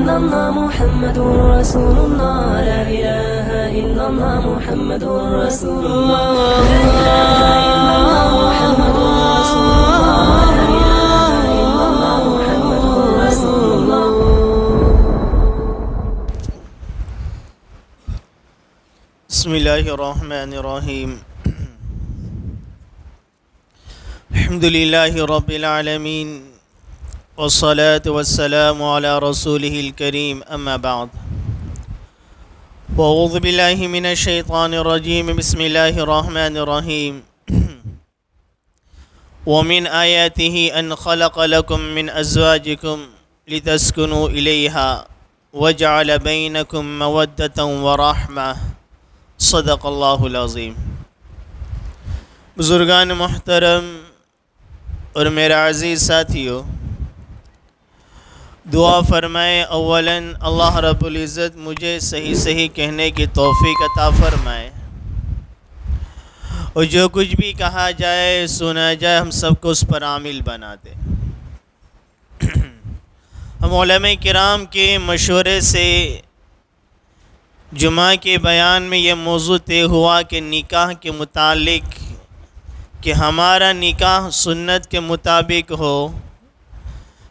إلا الله محمد رسول الله لا إله إلا الله محمد رسول الله لا إله إلا الله محمد رسول الله لا إله إلا الله محمد رسول الله. بسم الله الرحمن الرحيم. الحمد لله رب العالمين والصلاة والسلام على رسوله الكريم أما بعد. وأعوذ بالله من الشيطان الرجيم. بسم الله الرحمن الرحيم. ومن آياته أن خلق لكم من أزواجكم لتسكنوا إليها وجعل بينكم مودة ورحمة. صدق اللہ العظیم. بزرگان محترم اور میرا عزیز ساتھیو، دعا فرمائے اولاً اللہ رب العزت مجھے صحیح کہنے کی توفیق عطا فرمائے، اور جو کچھ بھی کہا جائے سنا جائے ہم سب کو اس پر عامل بنا دے. ہم علماء کرام کے مشورے سے جمعہ کے بیان میں یہ موضوع طے ہوا کہ نکاح کے متعلق کہ ہمارا نکاح سنت کے مطابق ہو،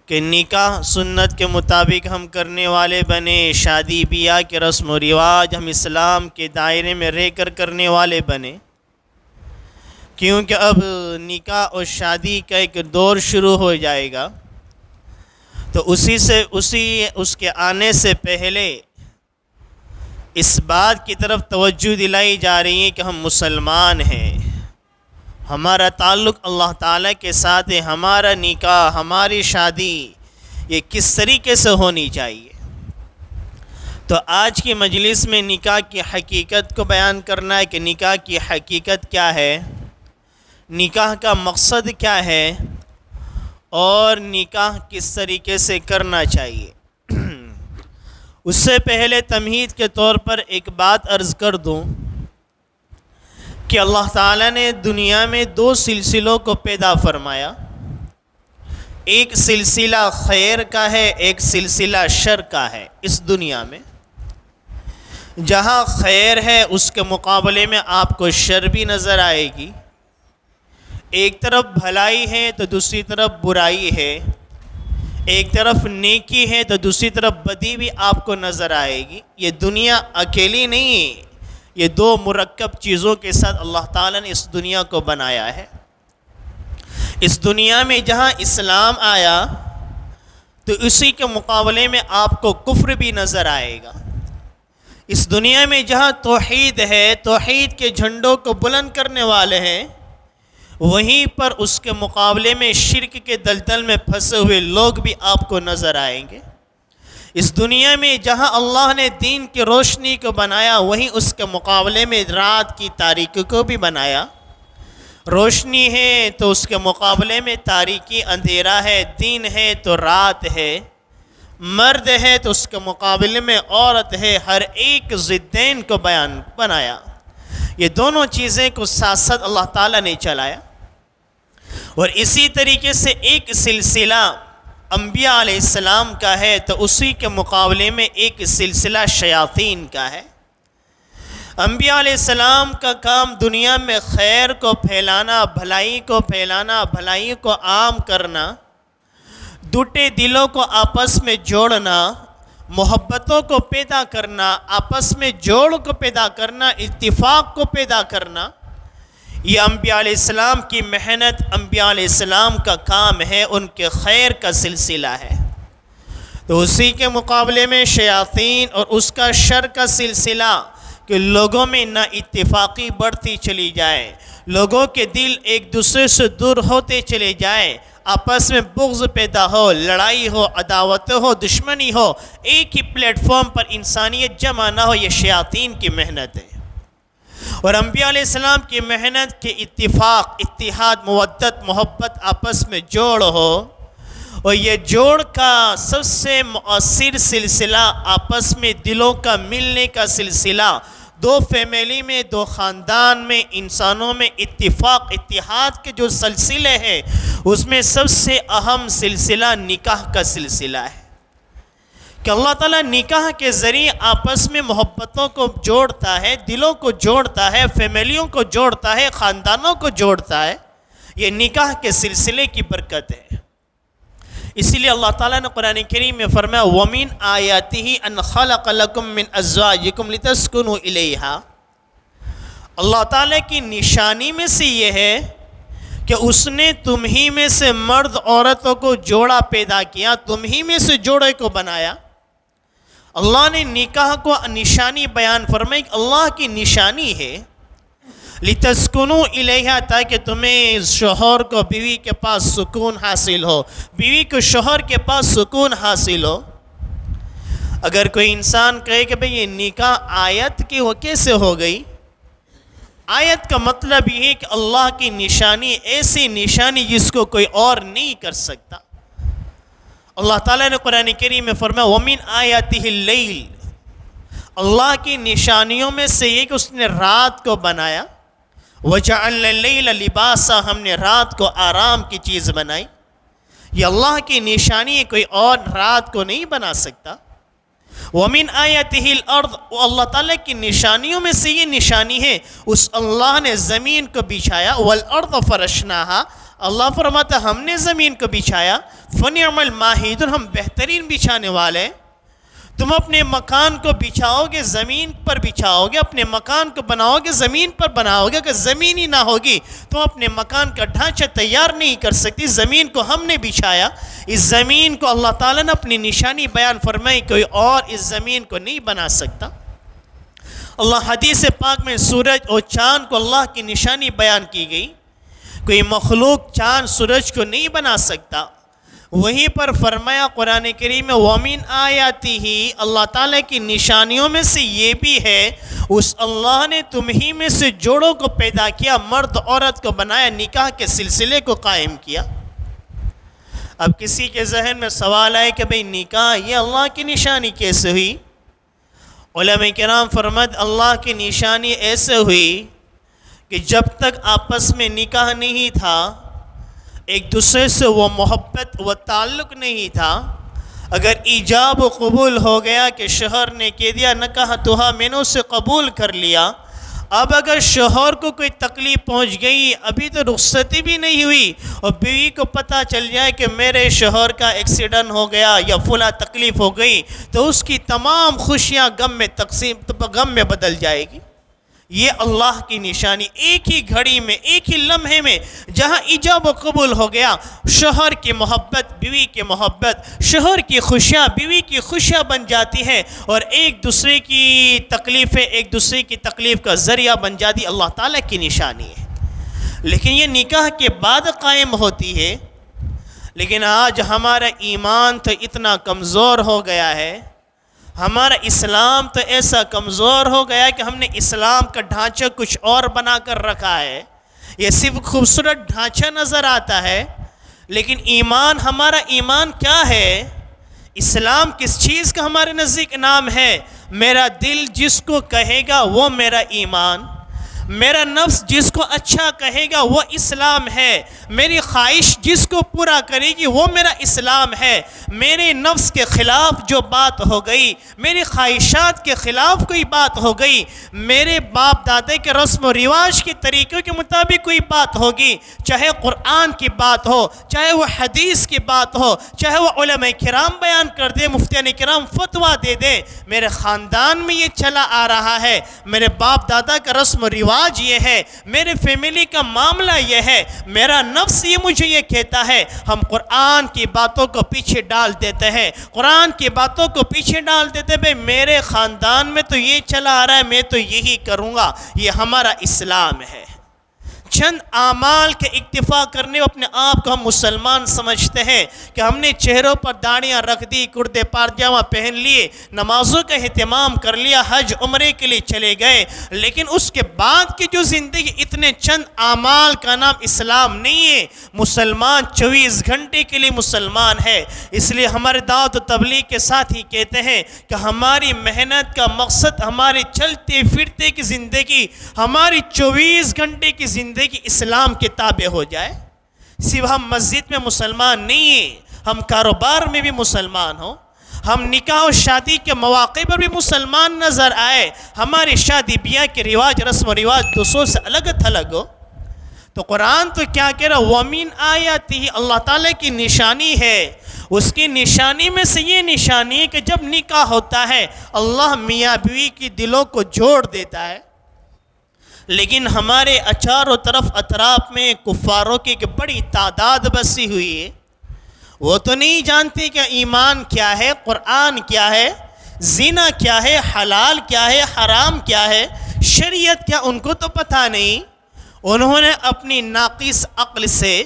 کہ نکاح سنت کے مطابق ہم کرنے والے بنے، شادی بیاہ کے رسم و رواج ہم اسلام کے دائرے میں رہ کر کرنے والے بنے، کیونکہ اب نکاح اور شادی کا ایک دور شروع ہو جائے گا. تو اس کے آنے سے پہلے اس بات کی طرف توجہ دلائی جا رہی ہے کہ ہم مسلمان ہیں، ہمارا تعلق اللہ تعالیٰ کے ساتھ ہے، ہمارا نکاح ہماری شادی یہ کس طریقے سے ہونی چاہیے. تو آج کی مجلس میں نکاح کی حقیقت کو بیان کرنا ہے کہ نکاح کی حقیقت کیا ہے، نکاح کا مقصد کیا ہے، اور نکاح کس طریقے سے کرنا چاہیے. اس سے پہلے تمہید کے طور پر ایک بات عرض کر دوں کہ اللہ تعالیٰ نے دنیا میں دو سلسلوں کو پیدا فرمایا. ایک سلسلہ خیر کا ہے، ایک سلسلہ شر کا ہے. اس دنیا میں جہاں خیر ہے اس کے مقابلے میں آپ کو شر بھی نظر آئے گی. ایک طرف بھلائی ہے تو دوسری طرف برائی ہے، ایک طرف نیکی ہے تو دوسری طرف بدی بھی آپ کو نظر آئے گی. یہ دنیا اکیلی نہیں ہے، یہ دو مرکب چیزوں کے ساتھ اللہ تعالیٰ نے اس دنیا کو بنایا ہے. اس دنیا میں جہاں اسلام آیا تو اسی کے مقابلے میں آپ کو کفر بھی نظر آئے گا. اس دنیا میں جہاں توحید ہے، توحید کے جھنڈوں کو بلند کرنے والے ہیں، وہیں پر اس کے مقابلے میں شرک کے دلدل میں پھنسے ہوئے لوگ بھی آپ کو نظر آئیں گے. اس دنیا میں جہاں اللہ نے دین کی روشنی کو بنایا، وہیں اس کے مقابلے میں رات کی تاریکی کو بھی بنایا. روشنی ہے تو اس کے مقابلے میں تاریکی اندھیرا ہے، دین ہے تو رات ہے، مرد ہے تو اس کے مقابلے میں عورت ہے. ہر ایک ضدین کو بنایا. یہ دونوں چیزیں کو ساتھ ساتھ اللہ تعالیٰ نے چلایا. اور اسی طریقے سے ایک سلسلہ انبیاء علیہ السلام کا ہے تو اسی کے مقابلے میں ایک سلسلہ شیاطین کا ہے. انبیاء علیہ السلام کا کام دنیا میں خیر کو پھیلانا، بھلائی کو پھیلانا، بھلائی کو عام کرنا، ٹوٹے دلوں کو آپس میں جوڑنا، محبتوں کو پیدا کرنا، آپس میں جوڑ کو پیدا کرنا، اتفاق کو پیدا کرنا. یہ انبیاء علیہ السلام کی محنت، انبیاء علیہ السلام کا کام ہے، ان کے خیر کا سلسلہ ہے. تو اسی کے مقابلے میں شیاطین اور اس کا شر کا سلسلہ کہ لوگوں میں نا اتفاقی بڑھتی چلی جائے، لوگوں کے دل ایک دوسرے سے دور ہوتے چلے جائیں، آپس میں بغض پیدا ہو، لڑائی ہو، عداوت ہو، دشمنی ہو، ایک ہی پلیٹ فارم پر انسانیت جمع نہ ہو. یہ شیاطین کی محنت ہے. اور انبیاء علیہ السلام کی محنت کے اتفاق، اتحاد، مودت، محبت، آپس میں جوڑ ہو. اور یہ جوڑ کا سب سے مؤثر سلسلہ آپس میں دلوں کا ملنے کا سلسلہ، دو فیملی میں، دو خاندان میں، انسانوں میں اتفاق اتحاد کے جو سلسلے ہیں، اس میں سب سے اہم سلسلہ نکاح کا سلسلہ ہے. کہ اللہ تعالیٰ نکاح کے ذریعے آپس میں محبتوں کو جوڑتا ہے، دلوں کو جوڑتا ہے، فیملیوں کو جوڑتا ہے، خاندانوں کو جوڑتا ہے. یہ نکاح کے سلسلے کی برکت ہے. اسی لیے اللہ تعالیٰ نے قرآن کریم میں فرمایا وَمِنْ آیَاتِهِ أَنْ خَلَقَ لَكُم مِّنْ أَزْوَاجِكُمْ لِتَسْكُنُوا إِلَيْهَا. اللہ تعالیٰ کی نشانی میں سے یہ ہے کہ اس نے تم ہی میں سے مرد عورتوں کو جوڑا پیدا کیا، تم ہی میں سے جوڑے کو بنایا. اللہ نے نکاح کو نشانی بیان فرمائی کہ اللہ کی نشانی ہے لِتَسْكُنُوا إِلَيْهَا، تاکہ تمہیں شوہر کو بیوی کے پاس سکون حاصل ہو، بیوی کو شوہر کے پاس سکون حاصل ہو. اگر کوئی انسان کہے کہ بھئی یہ نکاح آیت کی وہ کیسے ہو گئی، آیت کا مطلب یہ ہے کہ اللہ کی نشانی ایسی نشانی جس کو کوئی اور نہیں کر سکتا. اللہ تعالیٰ نے قرآن کریم میں فرمایا وَمِنْ آیَاتِهِ اللَّيْلِ، اللہ کی نشانیوں میں سے یہ کہ اس نے رات کو بنایا. وَجَعَلْنَا اللَّيْلَ لِبَاسًا، ہم نے رات کو آرام کی چیز بنائی. یہ اللہ کی نشانی ہے، کوئی اور رات کو نہیں بنا سکتا. وَمِنْ آیَاتِهِ الْأَرْضِ، اللہ تعالیٰ کی نشانیوں میں سے یہ نشانی ہے اس اللہ نے زمین کو بچھایا. وَالْأَرْضَ فَرَشْنَاهَا، اللہ فرماتا ہم نے زمین کو بچھایا. فَنِعْمَ الْمَاهِدُونَ، ہم بہترین بچھانے والے. تم اپنے مکان کو بچھاؤ گے زمین پر بچھاؤ گے، اپنے مکان کو بناؤ گے زمین پر بناؤ گے. اگر زمین ہی نہ ہوگی تم اپنے مکان کا ڈھانچہ تیار نہیں کر سکتی. زمین کو ہم نے بچھایا. اس زمین کو اللہ تعالیٰ نے اپنی نشانی بیان فرمائی، کوئی اور اس زمین کو نہیں بنا سکتا. اللہ حدیث پاک میں سورج اور چاند کو اللہ کی نشانی بیان کی گئی. کوئی مخلوق چاند سورج کو نہیں بنا سکتا. وہیں پر فرمایا قرآن کریم میں وَمِنْ آیَاتِهِ، اللہ تعالیٰ کی نشانیوں میں سے یہ بھی ہے اس اللہ نے تم ہی میں سے جوڑوں کو پیدا کیا، مرد عورت کو بنایا، نکاح کے سلسلے کو قائم کیا. اب کسی کے ذہن میں سوال آئے کہ بھئی نکاح یہ اللہ کی نشانی کیسے ہوئی؟ علماء کرام فرماتے اللہ کی نشانی ایسے ہوئی کہ جب تک آپس میں نکاح نہیں تھا، ایک دوسرے سے وہ محبت و تعلق نہیں تھا، اگر ایجاب و قبول ہو گیا کہ شوہر نے کہہ دیا نکاحتھا، میں نے اسے قبول کر لیا. اب اگر شوہر کو کوئی تکلیف پہنچ گئی، ابھی تو رخصتی بھی نہیں ہوئی، اور بیوی کو پتہ چل جائے کہ میرے شوہر کا ایکسیڈنٹ ہو گیا یا فلاں تکلیف ہو گئی، تو اس کی تمام خوشیاں غم میں بدل جائے گی. یہ اللہ کی نشانی. ایک ہی گھڑی میں، ایک ہی لمحے میں جہاں ایجاب و قبول ہو گیا، شوہر کی محبت بیوی کی محبت، شوہر کی خوشیاں بیوی کی خوشیاں بن جاتی ہیں، اور ایک دوسرے کی تکلیفیں ایک دوسرے کی تکلیف کا ذریعہ بن جاتی. اللہ تعالیٰ کی نشانی ہے. لیکن یہ نکاح کے بعد قائم ہوتی ہے. لیکن آج ہمارا ایمان تو اتنا کمزور ہو گیا ہے، ہمارا اسلام تو ایسا کمزور ہو گیا کہ ہم نے اسلام کا ڈھانچہ کچھ اور بنا کر رکھا ہے. یہ صرف خوبصورت ڈھانچہ نظر آتا ہے، لیکن ایمان، ہمارا ایمان کیا ہے؟ اسلام کس چیز کا ہمارے نزدیک نام ہے؟ میرا دل جس کو کہے گا وہ میرا ایمان، میرا نفس جس کو اچھا کہے گا وہ اسلام ہے، میری خواہش جس کو پورا کرے گی وہ میرا اسلام ہے. میرے نفس کے خلاف جو بات ہو گئی، میری خواہشات کے خلاف کوئی بات ہو گئی، میرے باپ دادے کے رسم و رواج کے طریقوں کے مطابق کوئی بات ہوگی، چاہے قرآن کی بات ہو، چاہے وہ حدیث کی بات ہو، چاہے وہ علماء کرام بیان کر دے، مفتیان کرام فتویٰ دے دے، میرے خاندان میں یہ چلا آ رہا ہے، میرے باپ دادا کا رسم و رواج یہ ہے، میرے فیملی کا معاملہ یہ ہے، میرا نفس یہ مجھے یہ کہتا ہے، ہم قرآن کی باتوں کو پیچھے ڈال دیتے ہیں، قرآن کی باتوں کو پیچھے ڈال دیتے ہیں. میرے خاندان میں تو یہ چلا آ رہا ہے، میں تو یہی کروں گا. یہ ہمارا اسلام ہے. چند اعمال کے اکتفا کرنے اپنے آپ کو ہم مسلمان سمجھتے ہیں کہ ہم نے چہروں پر داڑیاں رکھ دی، کرتے پاجامہ پہن لیے، نمازوں کا اہتمام کر لیا، حج عمرے کے لیے چلے گئے، لیکن اس کے بعد کی جو زندگی، اتنے چند اعمال کا نام اسلام نہیں ہے. مسلمان 24 گھنٹے کے لیے مسلمان ہے. اس لیے ہمارے دعوت و تبلیغ کے ساتھ ہی کہتے ہیں کہ ہماری محنت کا مقصد ہمارے چلتے پھرتے کی زندگی، ہماری 24 گھنٹے کی زندگی اسلام کے تابع ہو جائے. صرف ہم مسجد میں مسلمان نہیں ہیں، ہم کاروبار میں بھی مسلمان ہوں، ہم نکاح و شادی کے مواقع پر بھی مسلمان نظر آئے، ہماری شادی بیاہ کے رواج رسم و رواج دوسروں سے الگ تھلگ ہو، تو قرآن تو کیا کہہ رہا؟ وَمِنْ آیَاتِهِ، اللہ تعالیٰ کی نشانی ہے، اس کی نشانی میں سے یہ نشانی ہے کہ جب نکاح ہوتا ہے اللہ میاں بیوی کی دلوں کو جوڑ دیتا ہے۔ لیکن ہمارے چاروں طرف اطراف میں کفاروں کی ایک بڑی تعداد بسی ہوئی ہے، وہ تو نہیں جانتے کہ ایمان کیا ہے، قرآن کیا ہے، زنا کیا ہے، حلال کیا ہے، حرام کیا ہے، شریعت کیا، ان کو تو پتہ نہیں۔ انہوں نے اپنی ناقص عقل سے،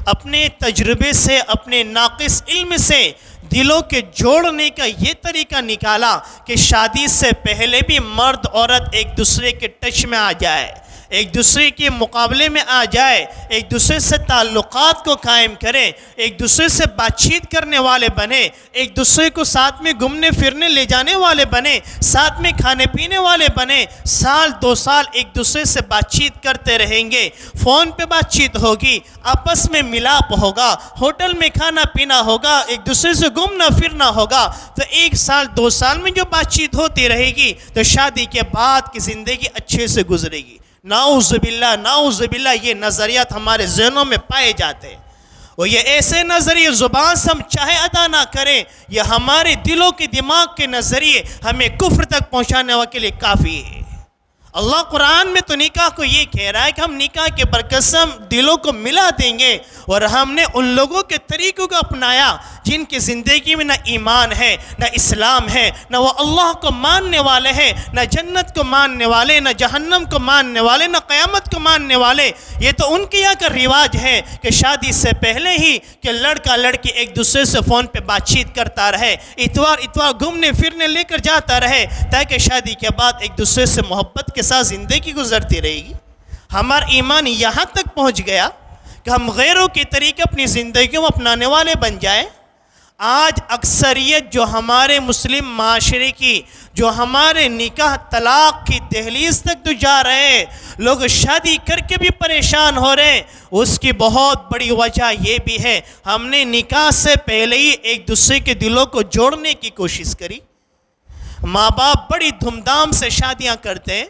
اپنے تجربے سے، اپنے ناقص علم سے دلوں کے جوڑنے کا یہ طریقہ نکالا کہ شادی سے پہلے بھی مرد عورت ایک دوسرے کے ٹچ میں آ جائے، ایک دوسرے کے مقابلے میں آ جائے، ایک دوسرے سے تعلقات کو قائم کریں، ایک دوسرے سے بات چیت کرنے والے بنے، ایک دوسرے کو ساتھ میں گھومنے پھرنے لے جانے والے بنے، ساتھ میں کھانے پینے والے بنے، سال 2 سال ایک دوسرے سے بات چیت کرتے رہیں گے، فون پہ بات چیت ہوگی، آپس میں ملاپ ہوگا، ہوٹل میں کھانا پینا ہوگا، ایک دوسرے سے گھومنا پھرنا ہوگا، تو 1 سال 2 سال میں جو بات چیت ہوتی رہے گی تو شادی کے بعد کی زندگی اچھے سے گزرے گی۔ نعوذ باللہ یہ نظریات ہمارے ذہنوں میں پائے جاتے ہیں، اور یہ ایسے نظریے زبان سے ہم چاہے ادا نہ کریں، یہ ہمارے دلوں کے دماغ کے نظریے ہمیں کفر تک پہنچانے کے لیے کافی ہے۔ اللہ قرآن میں تو نکاح کو یہ کہہ رہا ہے کہ ہم نکاح کے برقسم دلوں کو ملا دیں گے، اور ہم نے ان لوگوں کے طریقوں کو اپنایا جن کی زندگی میں نہ ایمان ہے، نہ اسلام ہے، نہ وہ اللہ کو ماننے والے ہیں، نہ جنت کو ماننے والے، نہ جہنم کو ماننے والے، نہ قیامت کو ماننے والے۔ یہ تو ان کے یہاں کا رواج ہے کہ شادی سے پہلے ہی کہ لڑکا لڑکی ایک دوسرے سے فون پہ بات چیت کرتا رہے، اتوار گھومنے پھرنے لے کر جاتا رہے، تاکہ شادی کے بعد ایک دوسرے سے محبت کے ساتھ زندگی گزرتی رہے گی۔ ہمارا ایمان یہاں تک پہنچ گیا کہ ہم غیروں کے طریقے اپنی زندگیوں میں اپنانے والے بن جائیں۔ آج اکثریت جو ہمارے مسلم معاشرے کی، جو ہمارے نکاح طلاق کی دہلیز تک تو جا رہے ہیں، لوگ شادی کر کے بھی پریشان ہو رہے ہیں، اس کی بہت بڑی وجہ یہ بھی ہے ہم نے نکاح سے پہلے ہی ایک دوسرے کے دلوں کو جوڑنے کی کوشش کری۔ ماں باپ بڑی دھوم دھام سے شادیاں کرتے ہیں،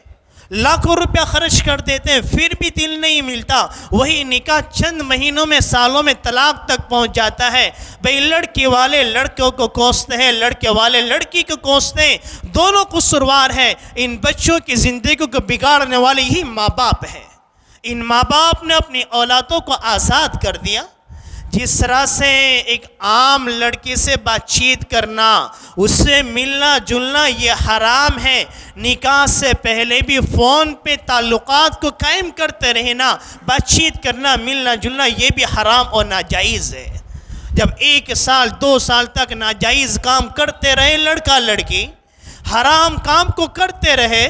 لاکھوں روپیہ خرچ کر دیتے ہیں، پھر بھی دل نہیں ملتا، وہی نکاح چند مہینوں میں سالوں میں طلاق تک پہنچ جاتا ہے۔ بھئی لڑکی والے لڑکوں کو کوستے ہیں، لڑکے والے لڑکی کو کوستے ہیں، دونوں قصوروار ہیں۔ ان بچوں کی زندگی کو بگاڑنے والے ہی ماں باپ ہیں۔ ان ماں باپ نے اپنی اولادوں کو آزاد کر دیا۔ جس طرح سے ایک عام لڑکی سے بات چیت کرنا، اس سے ملنا جلنا یہ حرام ہے، نکاح سے پہلے بھی فون پہ تعلقات کو قائم کرتے رہنا، بات چیت کرنا، ملنا جلنا یہ بھی حرام اور ناجائز ہے۔ جب 1 سال 2 سال تک ناجائز کام کرتے رہے لڑکا لڑکی، حرام کام کو کرتے رہے،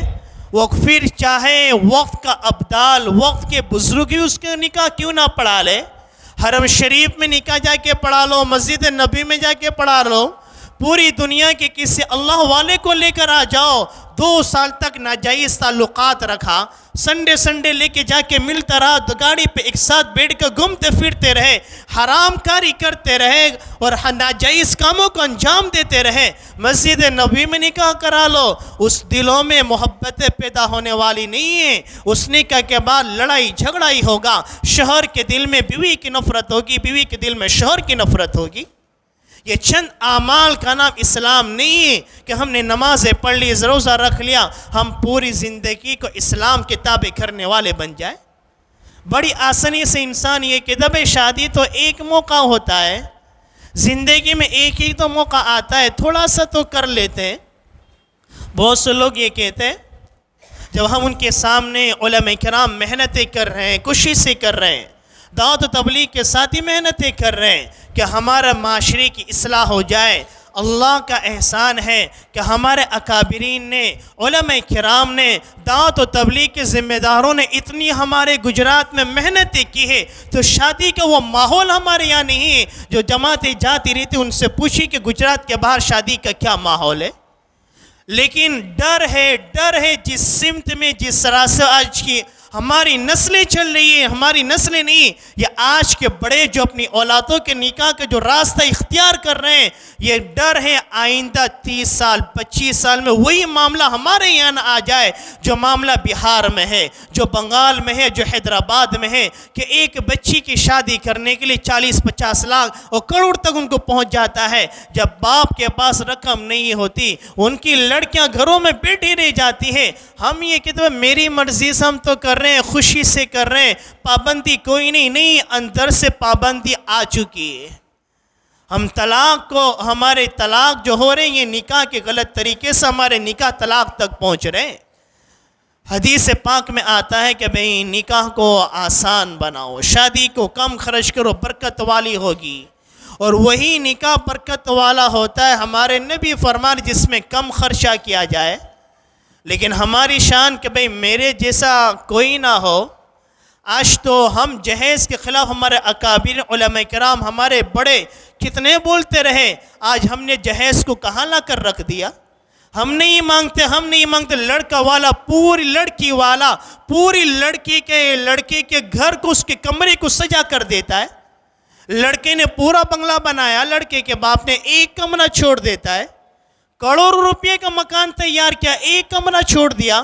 وہ پھر چاہے وقت کا ابدال، وقت کے بزرگ ہی اس کے نکاح کیوں نہ پڑھا لے، حرم شریف میں نکاح جا کے پڑھا لو، مسجد نبی میں جا کے پڑھا لو، پوری دنیا کے کسی اللہ والے کو لے کر آ جاؤ، 2 سال تک ناجائز تعلقات رکھا، سنڈے لے کے جا کے ملتا رہا، گاڑی پہ ایک ساتھ بیٹھ کر گھومتے پھرتے رہے، حرام کاری کرتے رہے اور ناجائز کاموں کو انجام دیتے رہے، مسجد نبی میں نکاح کرا لو، اس دلوں میں محبتیں پیدا ہونے والی نہیں ہیں۔ اس نکاح کے بعد لڑائی جھگڑا ہی ہوگا، شوہر کے دل میں بیوی کی نفرت ہوگی، بیوی کے دل میں شوہر کی نفرت ہوگی۔ یہ چند اعمال کا نام اسلام نہیں ہے کہ ہم نے نمازیں پڑھ لی، روزہ رکھ لیا، ہم پوری زندگی کو اسلام کے تابع کرنے والے بن جائیں۔ بڑی آسانی سے انسان یہ کہ جب شادی تو ایک موقع ہوتا ہے، زندگی میں ایک ہی تو موقع آتا ہے، تھوڑا سا تو کر لیتے ہیں۔ بہت سے لوگ یہ کہتے ہیں جب ہم ان کے سامنے علماء کرام محنتیں کر رہے ہیں، کوششیں کر رہے ہیں، دعوت و تبلیغ کے ساتھ ہی محنتیں کر رہے ہیں کہ ہمارا معاشرے کی اصلاح ہو جائے، اللہ کا احسان ہے کہ ہمارے اکابرین نے، علماء کرام نے، دعوت و تبلیغ کے ذمہ داروں نے اتنی ہمارے گجرات میں محنتیں کی ہے، تو شادی کا وہ ماحول ہمارے یہاں نہیں ہے۔ جو جماعتیں جاتی رہتی ان سے پوچھی کہ گجرات کے باہر شادی کا کیا ماحول ہے، لیکن ڈر ہے جس سمت میں، جس طرح سے آج کی ہماری نسلیں چل رہی ہیں، ہماری نسلیں نہیں، یہ آج کے بڑے جو اپنی اولادوں کے نکاح کا جو راستہ اختیار کر رہے ہیں، یہ ڈر ہے آئندہ 30 سال 25 سال میں وہی معاملہ ہمارے یہاں نہ آ جائے جو معاملہ بہار میں ہے، جو بنگال میں ہے، جو حیدرآباد میں ہے، کہ ایک بچی کی شادی کرنے کے لیے 40-50 لاکھ اور کروڑ تک ان کو پہنچ جاتا ہے۔ جب باپ کے پاس رقم نہیں ہوتی، ان کی لڑکیاں گھروں میں بیٹھی رہ جاتی ہیں۔ ہم یہ کہتے ہیں میری مرضی سے ہم تو کر رہے ہیں، خوشی سے کر رہے ہیں، پابندی کوئی نہیں، اندر سے پابندی آ چکی ہے۔ ہم طلاق کو، ہمارے طلاق جو ہو رہے ہیں یہ نکاح کے غلط طریقے سے ہمارے نکاح طلاق تک پہنچ رہے ہیں۔ حدیث پاک میں آتا ہے کہ بھئی نکاح کو آسان بناؤ، شادی کو کم خرچ کرو، برکت والی ہوگی، اور وہی نکاح برکت والا ہوتا ہے ہمارے نبی فرمان جس میں کم خرچہ کیا جائے۔ لیکن ہماری شان کہ بھئی میرے جیسا کوئی نہ ہو۔ آج تو ہم جہیز کے خلاف ہمارے اکابر علماء کرام ہمارے بڑے کتنے بولتے رہے، آج ہم نے جہیز کو کہاں لا کر رکھ دیا۔ ہم نہیں مانگتے، لڑکا والا پوری لڑکی والا پوری لڑکے کے گھر کو، اس کے کمرے کو سجا کر دیتا ہے۔ لڑکے نے پورا بنگلہ بنایا، لڑکے کے باپ نے ایک کمرہ چھوڑ دیتا ہے۔ کروڑوں روپے کا مکان تیار کیا، ایک کمرہ چھوڑ دیا۔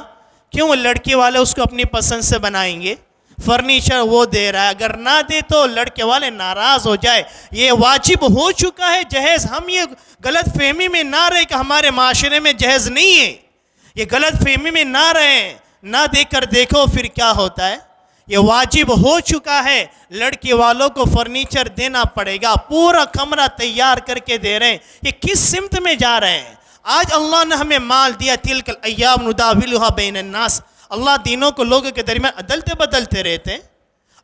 کیوں؟ لڑکے والے اس کو اپنی پسند سے بنائیں گے، فرنیچر وہ دے رہا ہے، اگر نہ دے تو لڑکے والے ناراض ہو جائے۔ یہ واجب ہو چکا ہے جہیز۔ ہم یہ غلط فہمی میں نہ رہے کہ ہمارے معاشرے میں جہیز نہیں ہے، یہ غلط فہمی میں نہ رہیں، نہ دے کر دیکھو پھر کیا ہوتا ہے۔ یہ واجب ہو چکا ہے، لڑکی والوں کو فرنیچر دینا پڑے گا، پورا کمرہ تیار کر کے دے رہے ہیں۔ یہ کس سمت میں جا رہے ہیں؟ آج اللہ نے ہمیں مال دیا، تلک الایام نداولها بین الناس، اللہ دینوں کو لوگوں کے درمیان عدلتے بدلتے رہتے ہیں۔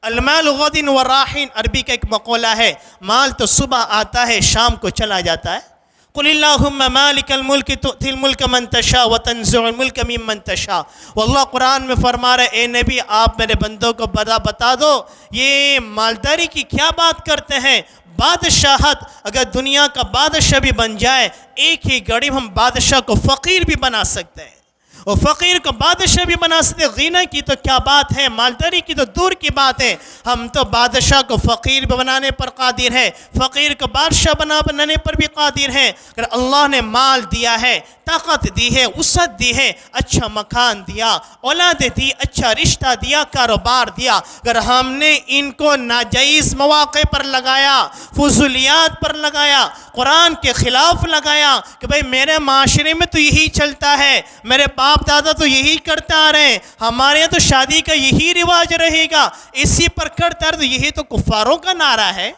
المال غد وراحین، عربی کا ایک مقولہ ہے، مال تو صبح آتا ہے شام کو چلا جاتا ہے۔ قل اللہم مالک الملک تؤتی الملک من تشاء وتنزع الملک ممن تشاء۔ واللہ قرآن میں فرما رہے اے نبی آپ میرے بندوں کو بتا دو یہ مالداری کی کیا بات کرتے ہیں۔ بادشاہت، اگر دنیا کا بادشاہ بھی بن جائے، ایک ہی گھڑی ہم بادشاہ کو فقیر بھی بنا سکتے ہیں، اور فقیر کو بادشاہ بھی بنا سکتے ہیں۔ غنی کی تو کیا بات ہے، مالداری کی تو دور کی بات ہے۔ ہم تو بادشاہ کو فقیر بنانے پر قادر ہے، فقیر کو بادشاہ بنانے پر بھی قادر ہے۔ اگر اللہ نے مال دیا ہے، طاقت دی ہے، وسعت دی ہے، اچھا مکان دیا، اولاد دی، اچھا رشتہ دیا، کاروبار دیا، اگر ہم نے ان کو ناجائز مواقع پر لگایا، فضولیات پر لگایا، قرآن کے خلاف لگایا کہ بھئی میرے معاشرے میں تو یہی چلتا ہے، میرے باپ دادا تو یہی کرتے آ رہے ہیں، ہمارے یہاں تو شادی کا یہی رواج رہے گا، اسی پر کرتا ہے، تو یہی تو کفاروں کا نعرہ ہے،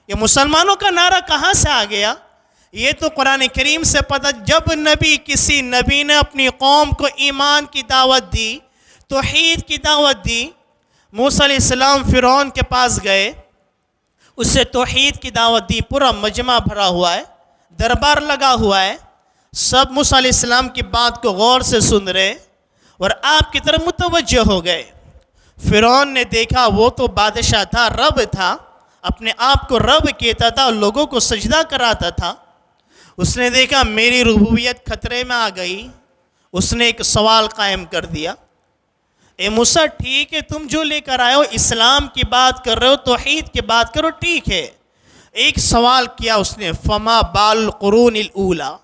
یہ مسلمانوں کا نعرہ کہاں سے آ گیا؟ یہ تو قرآن کریم سے پتہ۔ جب کسی نبی نے اپنی قوم کو ایمان کی دعوت دی، توحید کی دعوت دی، موسیٰ علیہ السلام فرعون کے پاس گئے، اس سے توحید کی دعوت دی، پورا مجمع بھرا ہوا ہے، دربار لگا ہوا ہے، سب موسیٰ علیہ السلام کی بات کو غور سے سن رہے اور آپ کی طرف متوجہ ہو گئے۔ فرعون نے دیکھا وہ تو بادشاہ تھا، رب تھا، اپنے آپ کو رب کہتا تھا اور لوگوں کو سجدہ کراتا تھا۔ اس نے دیکھا میری ربوبیت خطرے میں آ گئی، اس نے ایک سوال قائم کر دیا، اے موسیٰ ٹھیک ہے تم جو لے کر آئے ہو، اسلام کی بات کر رہے ہو، توحید کی بات کرو، ٹھیک ہے، ایک سوال کیا اس نے، فما بال القرون الاولی۔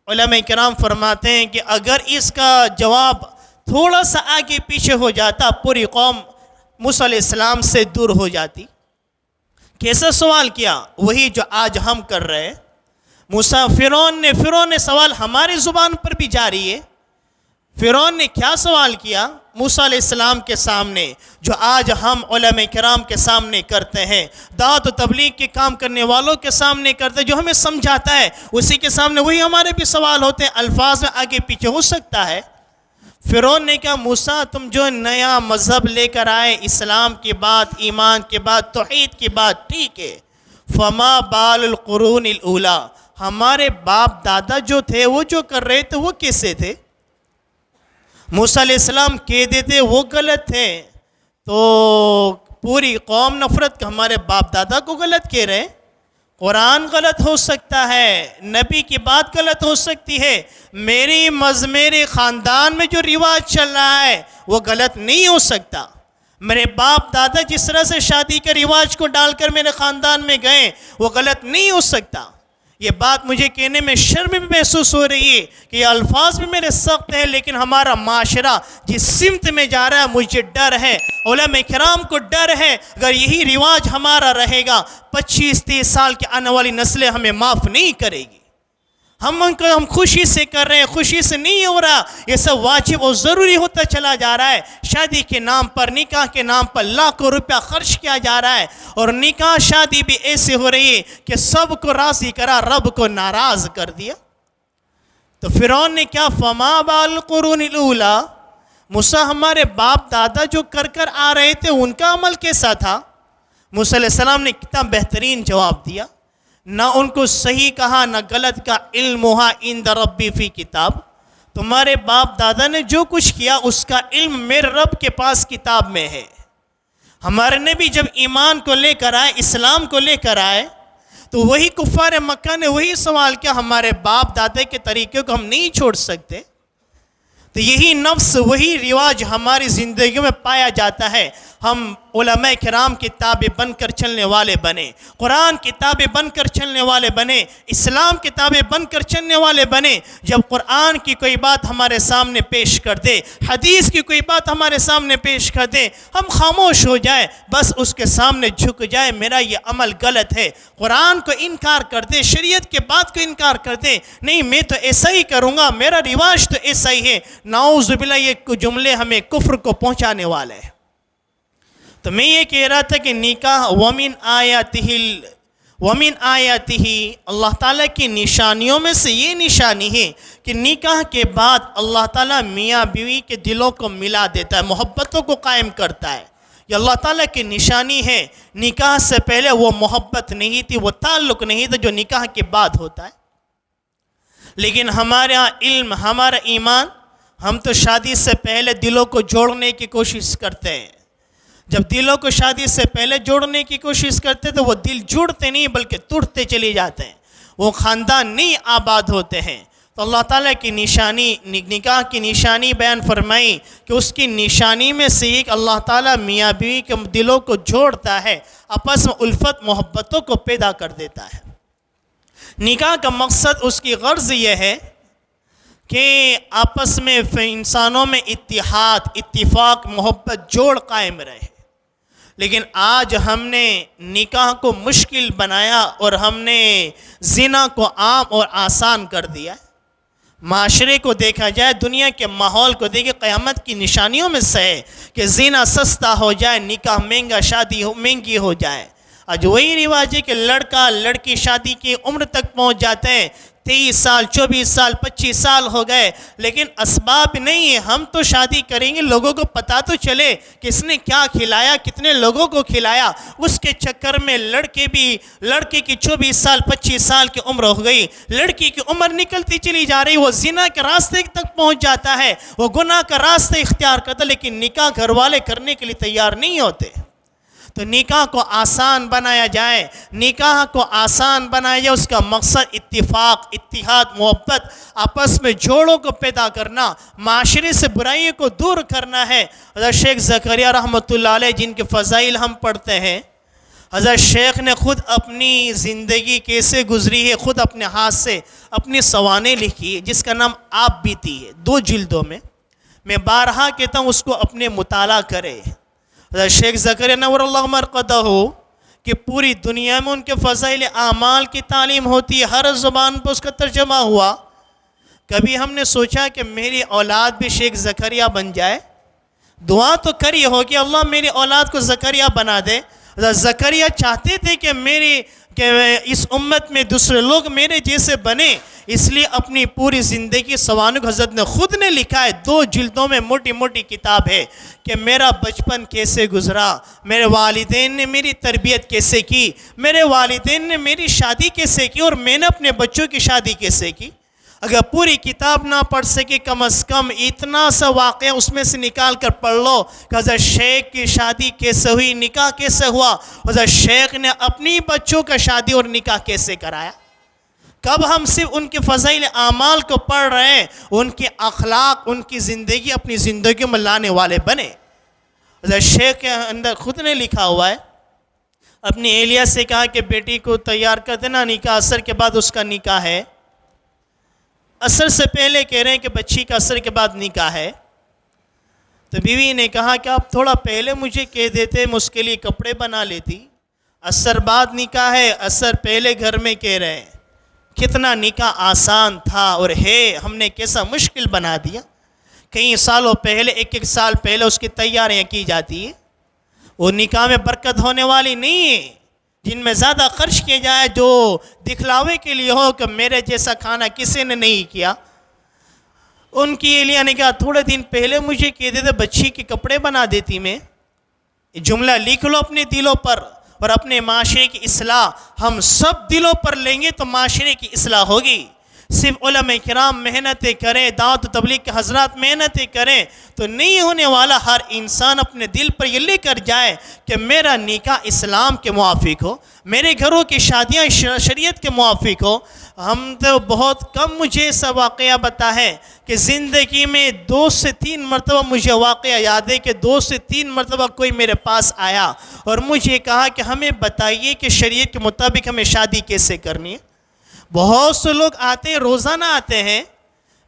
علماء کرام فرماتے ہیں کہ اگر اس کا جواب تھوڑا سا آگے پیچھے ہو جاتا، پوری قوم موسیٰ علیہ السلام سے دور ہو جاتی۔ کیسا سوال کیا؟ وہی جو آج ہم کر رہے ہیں۔ فرعون نے سوال ہماری زبان پر بھی جاری ہے۔ فرعون نے کیا سوال کیا موسیٰ علیہ السلام کے سامنے، جو آج ہم علماء کرام کے سامنے کرتے ہیں، دعوت و تبلیغ کے کام کرنے والوں کے سامنے کرتے ہیں، جو ہمیں سمجھاتا ہے اسی کے سامنے وہی ہمارے بھی سوال ہوتے ہیں، الفاظ میں آگے پیچھے ہو سکتا ہے۔ فرعون نے کہا موسیٰ تم جو نیا مذہب لے کر آئے، اسلام کی بات، ایمان کی بات، توحید کی بات، ٹھیک ہے، فما بال القرون الاولی، ہمارے باپ دادا جو تھے وہ جو کر رہے تھے وہ کیسے تھے؟ موسیٰ علیہ السلام کہہ دیتے وہ غلط تھے، تو پوری قوم نفرت کہ ہمارے باپ دادا کو غلط کہہ رہے ہیں۔ قرآن غلط ہو سکتا ہے، نبی کی بات غلط ہو سکتی ہے، میرے خاندان میں جو رواج چل رہا ہے وہ غلط نہیں ہو سکتا۔ میرے باپ دادا جس طرح سے شادی کے رواج کو ڈال کر میرے خاندان میں گئے وہ غلط نہیں ہو سکتا۔ یہ بات مجھے کہنے میں شرم بھی محسوس ہو رہی ہے کہ یہ الفاظ بھی میرے سخت ہیں، لیکن ہمارا معاشرہ جس سمت میں جا رہا ہے مجھے ڈر ہے، علماء کرام کو ڈر ہے، اگر یہی رواج ہمارا رہے گا 25-30 سال کی آنے والی نسلیں ہمیں معاف نہیں کرے گی۔ ہم خوشی سے کر رہے ہیں، خوشی سے نہیں ہو رہا، یہ سب واجب اور ضروری ہوتا چلا جا رہا ہے۔ شادی کے نام پر، نکاح کے نام پر لاکھوں روپیہ خرچ کیا جا رہا ہے، اور نکاح شادی بھی ایسے ہو رہی ہے کہ سب کو راضی کرا، رب کو ناراض کر دیا۔ تو فرعون نے کیا، فما بال القرون الاولی، موسیٰ ہمارے باپ دادا جو کر آ رہے تھے ان کا عمل کیسا تھا؟ موسیٰ علیہ السلام نے کتنا بہترین جواب دیا، نہ ان کو صحیح کہا نہ غلط کا، علمھا عند ربی فی کتاب، تمہارے باپ دادا نے جو کچھ کیا اس کا علم میرے رب کے پاس کتاب میں ہے۔ ہمارے نبی جب ایمان کو لے کر آئے، اسلام کو لے کر آئے، تو وہی کفار مکہ نے وہی سوال کیا، ہمارے باپ دادا کے طریقے کو ہم نہیں چھوڑ سکتے؟ تو یہی نفس، وہی رواج ہماری زندگیوں میں پایا جاتا ہے۔ ہم علماء کرام کی تابع بن کر چلنے والے بنے، قرآن کی تابع بن کر چلنے والے بنے، اسلام کی تابع بن کر چلنے والے بنے۔ جب قرآن کی کوئی بات ہمارے سامنے پیش کر دے، حدیث کی کوئی بات ہمارے سامنے پیش کر دے، ہم خاموش ہو جائیں، بس اس کے سامنے جھک جائے، میرا یہ عمل غلط ہے، قرآن کو انکار کر دے، شریعت کے بات کو انکار کر دے، نہیں میں تو ایسا ہی کروں گا، میرا رواج تو ایسا ہی ہے۔ نعوذ باللہ، یہ جملے ہمیں کفر کو پہنچانے والے ہیں۔ تو میں یہ کہہ رہا تھا کہ نکاح ومن آیاتہ، اللہ تعالیٰ کی نشانیوں میں سے یہ نشانی ہے کہ نکاح کے بعد اللہ تعالیٰ میاں بیوی کے دلوں کو ملا دیتا ہے، محبتوں کو قائم کرتا ہے۔ یہ اللہ تعالیٰ کی نشانی ہے۔ نکاح سے پہلے وہ محبت نہیں تھی، وہ تعلق نہیں تھا جو نکاح کے بعد ہوتا ہے۔ لیکن ہمارا علم، ہمارا ایمان، ہم تو شادی سے پہلے دلوں کو جوڑنے کی کوشش کرتے ہیں۔ جب دلوں کو شادی سے پہلے جوڑنے کی کوشش کرتے تو وہ دل جڑتے نہیں بلکہ ٹوٹتے چلے جاتے ہیں، وہ خاندان نہیں آباد ہوتے ہیں۔ تو اللہ تعالیٰ کی نشانی، نکاح کی نشانی بیان فرمائی کہ اس کی نشانی میں سے ایک اللہ تعالیٰ میاں بیوی کے دلوں کو جوڑتا ہے، آپس میں الفت محبتوں کو پیدا کر دیتا ہے۔ نکاح کا مقصد، اس کی غرض یہ ہے کہ آپس میں انسانوں میں اتحاد، اتفاق، محبت، جوڑ قائم رہے۔ لیکن آج ہم نے نکاح کو مشکل بنایا اور ہم نے زنا کو عام اور آسان کر دیا۔ معاشرے کو دیکھا جائے، دنیا کے ماحول کو دیکھے، قیامت کی نشانیوں میں سے ہے کہ زنا سستا ہو جائے، نکاح مہنگا، شادی مہنگی ہو جائے۔ آج وہی رواج ہے کہ لڑکا لڑکی شادی کی عمر تک پہنچ جاتے ہیں، 23 سال، 24 سال، 25 سال ہو گئے، لیکن اسباب نہیں ہے۔ ہم تو شادی کریں گے، لوگوں کو پتہ تو چلے کہ اس نے کیا کھلایا، کتنے لوگوں کو کھلایا۔ اس کے چکر میں لڑکے کی 24 سال، 25 سال کی عمر ہو گئی، لڑکی کی عمر نکلتی چلی جا رہی، وہ زنا کے راستے تک پہنچ جاتا ہے، وہ گناہ کا راستہ اختیار کرتا، لیکن نکاح گھر والے کرنے کے لیے تیار نہیں ہوتے۔ تو نکاح کو آسان بنایا جائے، نکاح کو آسان بنایا جائے، اس کا مقصد اتفاق، اتحاد، محبت، آپس میں جوڑوں کو پیدا کرنا، معاشرے سے برائیوں کو دور کرنا ہے۔ حضرت شیخ زکریا رحمۃ اللہ علیہ، جن کے فضائل ہم پڑھتے ہیں، حضرت شیخ نے خود اپنی زندگی کیسے گزری ہے، خود اپنے ہاتھ سے اپنی سوانح لکھی ہے، جس کا نام آپ بیتی ہے، 2 جلدوں میں بارہا کہتا ہوں اس کو اپنے مطالعہ کرے۔ حضرت شیخ زکریا نور اللہ مرقدہ کہ پوری دنیا میں ان کے فضائل اعمال کی تعلیم ہوتی ہے، ہر زبان پر اس کا ترجمہ ہوا۔ کبھی ہم نے سوچا کہ میری اولاد بھی شیخ زکریا بن جائے؟ دعا تو کری ہوگی، اللہ میری اولاد کو زکریا بنا دے۔ حضرت زکریا چاہتے تھے کہ اس امت میں دوسرے لوگ میرے جیسے بنے، اس لیے اپنی پوری زندگی سوانح حضرت نے خود نے لکھا ہے، 2 جلدوں میں موٹی موٹی کتاب ہے کہ میرا بچپن کیسے گزرا، میرے والدین نے میری تربیت کیسے کی، میرے والدین نے میری شادی کیسے کی، اور میں نے اپنے بچوں کی شادی کیسے کی۔ اگر پوری کتاب نہ پڑھ سکے، کم از کم اتنا سا واقعہ اس میں سے نکال کر پڑھ لو کہ حضرت شیخ کی شادی کیسے ہوئی، نکاح کیسے ہوا، حضرت شیخ نے اپنی بچوں کا شادی اور نکاح کیسے کرایا۔ کب ہم صرف ان کے فضائل اعمال کو پڑھ رہے ہیں، ان کے اخلاق، ان کی زندگی اپنی زندگیوں میں لانے والے بنے؟ شیخ کے اندر خود نے لکھا ہوا ہے، اپنی اہلیہ سے کہا کہ بیٹی کو تیار کر دینا، نکاح عصر کے بعد اس کا نکاح ہے۔ عصر سے پہلے کہہ رہے ہیں کہ بچی کا عصر کے بعد نکاح ہے۔ تو بیوی نے کہا کہ آپ تھوڑا پہلے مجھے کہہ دیتے، میں اس کے لیے کپڑے بنا لیتی۔ عصر بعد نکاح ہے، عصر پہلے گھر میں کہہ رہے ہیں۔ کتنا نکاح آسان تھا اور ہے، ہم نے کیسا مشکل بنا دیا۔ کئی سالوں پہلے، ایک سال پہلے اس کی تیاریاں کی جاتی ہیں۔ وہ نکاح میں برکت ہونے والی نہیں ہے، جن میں زیادہ خرچ کیا جائے، جو دکھلاوے کے لیے ہو کہ میرے جیسا کھانا کسی نے نہیں کیا۔ ان کی اہلیہ نے کہا تھوڑے دن پہلے مجھے کہہ دیتے، بچی کے کپڑے بنا دیتی میں۔ یہ جملہ لکھ لو اپنے دلوں پر، اور اپنے معاشرے کی اصلاح ہم سب دلوں پر لیں گے تو معاشرے کی اصلاح ہوگی۔ صرف علماء کرام محنتیں کریں، دعوت و تبلیغ کے حضرات محنتیں کریں تو نہیں ہونے والا۔ ہر انسان اپنے دل پر یہ لے کر جائے کہ میرا نکاح اسلام کے موافق ہو، میرے گھروں کی شادیاں شریعت کے موافق ہو۔ ہم تو بہت کم مجھے ایسا واقعہ بتا ہے کہ زندگی میں 2 سے 3 مرتبہ مجھے واقعہ یاد ہے کہ 2 سے 3 مرتبہ کوئی میرے پاس آیا اور مجھے کہا کہ ہمیں بتائیے کہ شریعت کے مطابق ہمیں شادی کیسے کرنی ہے۔ بہت سے لوگ آتے ہیں، روزانہ آتے ہیں،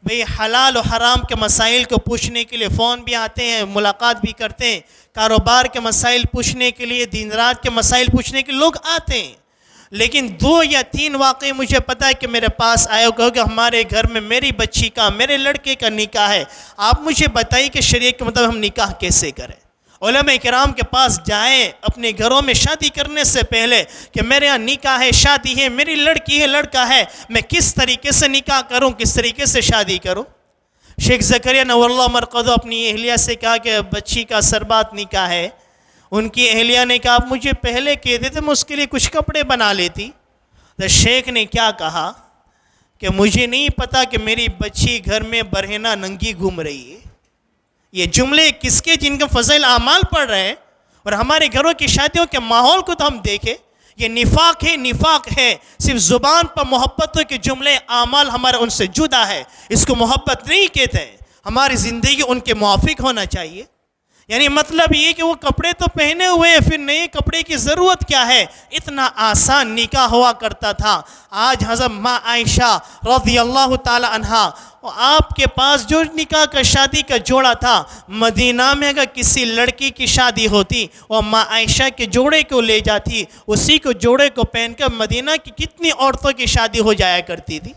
بھئی حلال و حرام کے مسائل کو پوچھنے کے لیے فون بھی آتے ہیں، ملاقات بھی کرتے ہیں، کاروبار کے مسائل پوچھنے کے لیے، دین رات کے مسائل پوچھنے کے لیے لوگ آتے ہیں۔ لیکن 2 یا 3 واقعے مجھے پتا ہے کہ میرے پاس آئے، کہو کہ ہمارے گھر میں میری بچی کا، میرے لڑکے کا نکاح ہے، آپ مجھے بتائیے کہ شریعت کے مطابق ہم نکاح کیسے کریں۔ علماء کرام کے پاس جائیں اپنے گھروں میں شادی کرنے سے پہلے کہ میرے یہاں نکاح ہے، شادی ہے، میری لڑکی ہے، لڑکا ہے، میں کس طریقے سے نکاح کروں، کس طریقے سے شادی کروں۔ شیخ زکریا نور اللہ مرقدہ اپنی اہلیہ سے کہا کہ بچی کا سربات نکاح ہے۔ ان کی اہلیہ نے کہا آپ مجھے پہلے کہہ دیتے، میں اس کے لیے کچھ کپڑے بنا لیتی۔ تو شیخ نے کیا کہا کہ مجھے نہیں پتا کہ میری بچی گھر میں برہنہ ننگی گھوم رہی ہے۔ یہ جملے کس کے؟ جن کے فضائل اعمال پڑھ رہے ہیں۔ اور ہمارے گھروں کی شادیوں کے ماحول کو تو ہم دیکھیں، یہ نفاق ہے، نفاق ہے۔ صرف زبان پر محبتوں کے جملے، اعمال ہمارے ان سے جدا ہے، اس کو محبت نہیں کہتے ہیں۔ ہماری زندگی ان کے موافق ہونا چاہیے۔ یعنی مطلب یہ کہ وہ کپڑے تو پہنے ہوئے ہیں، پھر نئے کپڑے کی ضرورت کیا ہے؟ اتنا آسان نکاح ہوا کرتا تھا۔ آج حضرت ماں عائشہ رضی اللہ تعالی عنہا، آپ کے پاس جو نکاح کا شادی کا جوڑا تھا، مدینہ میں اگر کسی لڑکی کی شادی ہوتی اور ماں عائشہ کے جوڑے کو لے جاتی، اسی کو جوڑے کو پہن کر مدینہ کی کتنی عورتوں کی شادی ہو جایا کرتی تھی۔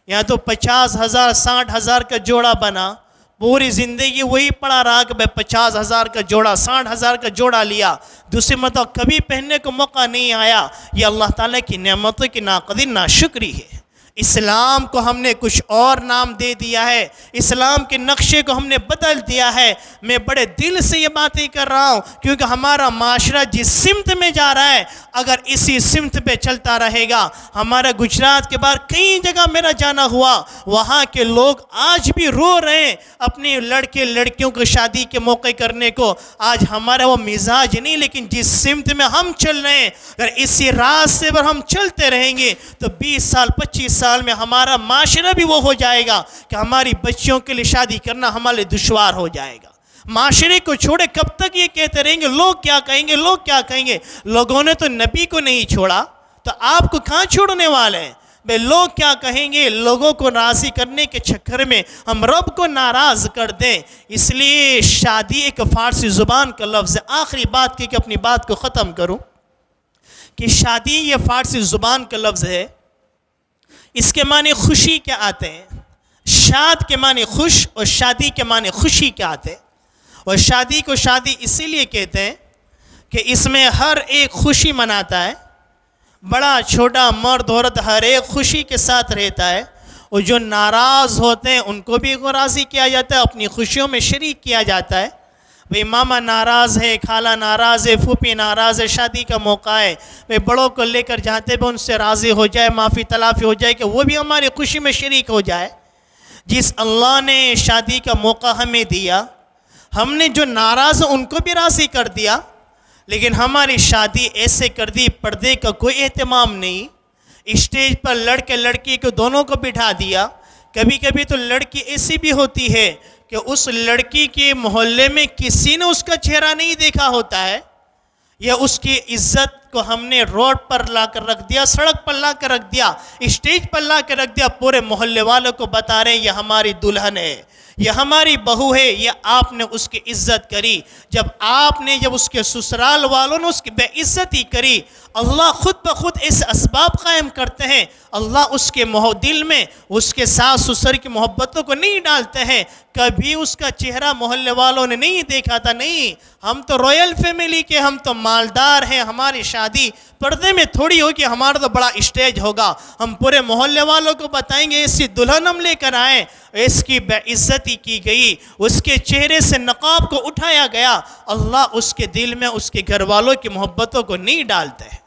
یہاں تو 50,000 60,000 کا جوڑا بنا، پوری زندگی وہی پڑا رہا کہ 50,000 کا جوڑا، 60,000 کا جوڑا لیا، دوسری مرتبہ کبھی پہننے کو موقع نہیں آیا۔ یہ اللہ تعالیٰ کی نعمتوں کی ناقدر ناشکری ہے۔ اسلام کو ہم نے کچھ اور نام دے دیا ہے، اسلام کے نقشے کو ہم نے بدل دیا ہے۔ میں بڑے دل سے یہ باتیں کر رہا ہوں کیونکہ ہمارا معاشرہ جس سمت میں جا رہا ہے، اگر اسی سمت پہ چلتا رہے گا، ہمارا گجرات کے بعد کئی جگہ میرا جانا ہوا، وہاں کے لوگ آج بھی رو رہے ہیں اپنے لڑکے لڑکیوں کو شادی کے موقع کرنے کو۔ آج ہمارا وہ مزاج نہیں، لیکن جس سمت میں ہم چل رہے ہیں، اگر اسی راستے پر ہم چلتے رہیں گے تو 20 سال 25 سال میں ہمارا معاشرہ بھی وہ ہو جائے گا کہ ہماری بچیوں کے لیے شادی کرنا ہمارے دشوار ہو جائے گا۔ معاشرے کو چھوڑے کب تک یہ کہتے رہیں گے لوگ کیا کہیں گے، لوگ کیا کہیں گے؟ لوگوں نے تو نبی کو نہیں چھوڑا، تو آپ کو کہاں چھوڑنے والے ہیں؟ بے لوگ کیا کہیں گے؟ لوگوں کو راضی کرنے کے چکر میں ہم رب کو ناراض کر دیں۔ اس لیے شادی ایک فارسی زبان کا لفظ ہے۔ آخری بات کی کہ اپنی بات کو ختم کروں کہ شادی یہ فارسی زبان کا لفظ ہے، اس کے معنی خوشی کے آتے ہیں۔ شاد کے معنی خوش اور شادی کے معنی خوشی کے آتے ہیں۔ اور شادی کو شادی اسی لیے کہتے ہیں کہ اس میں ہر ایک خوشی مناتا ہے، بڑا چھوٹا مرد عورت ہر ایک خوشی کے ساتھ رہتا ہے، اور جو ناراض ہوتے ہیں ان کو بھی راضی کیا جاتا ہے، اپنی خوشیوں میں شریک کیا جاتا ہے۔ بھئی ماما ناراض ہے، خالہ ناراض ہے، پھوپھی ناراض ہے، شادی کا موقع ہے، بھئی بڑوں کو لے کر جاتے بھی ان سے راضی ہو جائے، معافی تلافی ہو جائے کہ وہ بھی ہماری خوشی میں شریک ہو جائے۔ جس اللہ نے شادی کا موقع ہمیں دیا، ہم نے جو ناراض ان کو بھی راضی کر دیا، لیکن ہماری شادی ایسے کر دی پردے کا کوئی اہتمام نہیں، اسٹیج پر لڑکے لڑکی کو دونوں کو بٹھا دیا. کبھی کبھی تو لڑکی ایسی بھی ہوتی ہے کہ اس لڑکی کے محلے میں کسی نے اس کا چہرہ نہیں دیکھا ہوتا ہے، یا اس کی عزت کو ہم نے روڈ پر لا کر رکھ دیا، سڑک پر لا کر رکھ دیا، اسٹیج پر لا کر رکھ دیا، پورے محلے والوں کو بتا رہے ہیں یہ ہماری دلہن ہے، یہ ہماری بہو ہے. یہ آپ نے اس کی عزت کری. جب اس کے سسرال والوں نے اس کی بے عزتی کری، اللہ خود بخود ایسے اسباب قائم کرتے ہیں. اللہ اس کے دل میں اس کے ساس سسر کی محبتوں کو نہیں ڈالتے ہیں. کبھی اس کا چہرہ محلے والوں نے نہیں دیکھا تھا. نہیں، ہم تو رائل فیملی کے، ہم تو مالدار ہیں، ہماری شادی پردے میں تھوڑی ہوگی، ہمارا تو بڑا اسٹیج ہوگا، ہم پورے محلے والوں کو بتائیں گے ایسی دلہن ہم لے کر آئیں. اس کی بے عزتی کی گئی، اس کے چہرے سے نقاب کو اٹھایا گیا. اللہ اس کے دل میں اس کے گھر والوں کی محبتوں کو نہیں ڈالتے.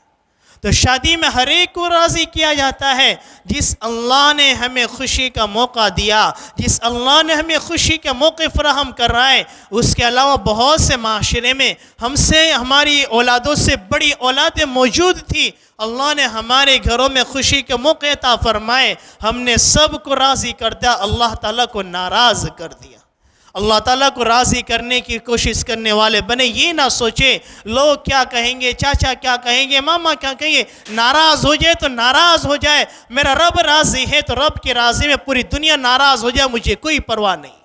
تو شادی میں ہر ایک کو راضی کیا جاتا ہے. جس اللہ نے ہمیں خوشی کا موقع دیا، جس اللہ نے ہمیں خوشی کا موقع فراہم کر رہا ہے، اس کے علاوہ بہت سے معاشرے میں ہم سے، ہماری اولادوں سے بڑی اولادیں موجود تھی. اللہ نے ہمارے گھروں میں خوشی کے موقع عطا فرمائے، ہم نے سب کو راضی کر دیا، اللہ تعالیٰ کو ناراض کر دیا. اللہ تعالیٰ کو راضی کرنے کی کوشش کرنے والے بنے. یہ نہ سوچے لوگ کیا کہیں گے، چاچا کیا کہیں گے، ماما کیا کہیں گے. ناراض ہو جائے تو ناراض ہو جائے، میرا رب راضی ہے تو رب کی راضی میں پوری دنیا ناراض ہو جائے، مجھے کوئی پرواہ نہیں.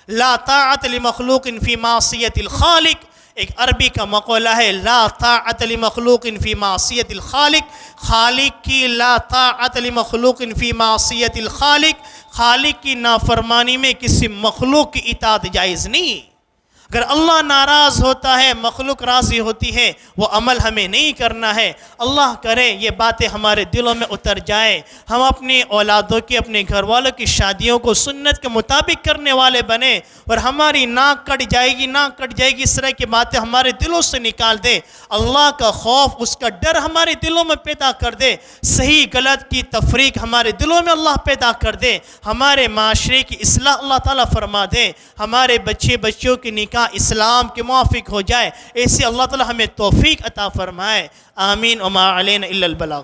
لا طاعت لمخلوق فی معصیت الخالق. ایک عربی کا مقولہ ہے، لا طاعت لمخلوق فی معصیت الخالق. خالق کی لا طاعت لمخلوق فی معصیت الخالق. خالق کی نافرمانی میں کسی مخلوق کی اطاعت جائز نہیں. اگر اللہ ناراض ہوتا ہے، مخلوق راضی ہوتی ہے، وہ عمل ہمیں نہیں کرنا ہے. اللہ کرے یہ باتیں ہمارے دلوں میں اتر جائیں، ہم اپنی اولادوں کی، اپنے گھر والوں کی شادیوں کو سنت کے مطابق کرنے والے بنیں، اور ہماری ناک کٹ جائے گی، ناک کٹ جائے گی، اس طرح کی باتیں ہمارے دلوں سے نکال دے. اللہ کا خوف، اس کا ڈر ہمارے دلوں میں پیدا کر دے. صحیح غلط کی تفریق ہمارے دلوں میں اللہ پیدا کر دے. ہمارے معاشرے کی اصلاح اللہ تعالیٰ فرما دے. ہمارے بچوں کی نکاح اسلام کے موافق ہو جائے. ایسے اللہ تعالیٰ ہمیں توفیق عطا فرمائے. آمین. وما علینا الا البلاغ.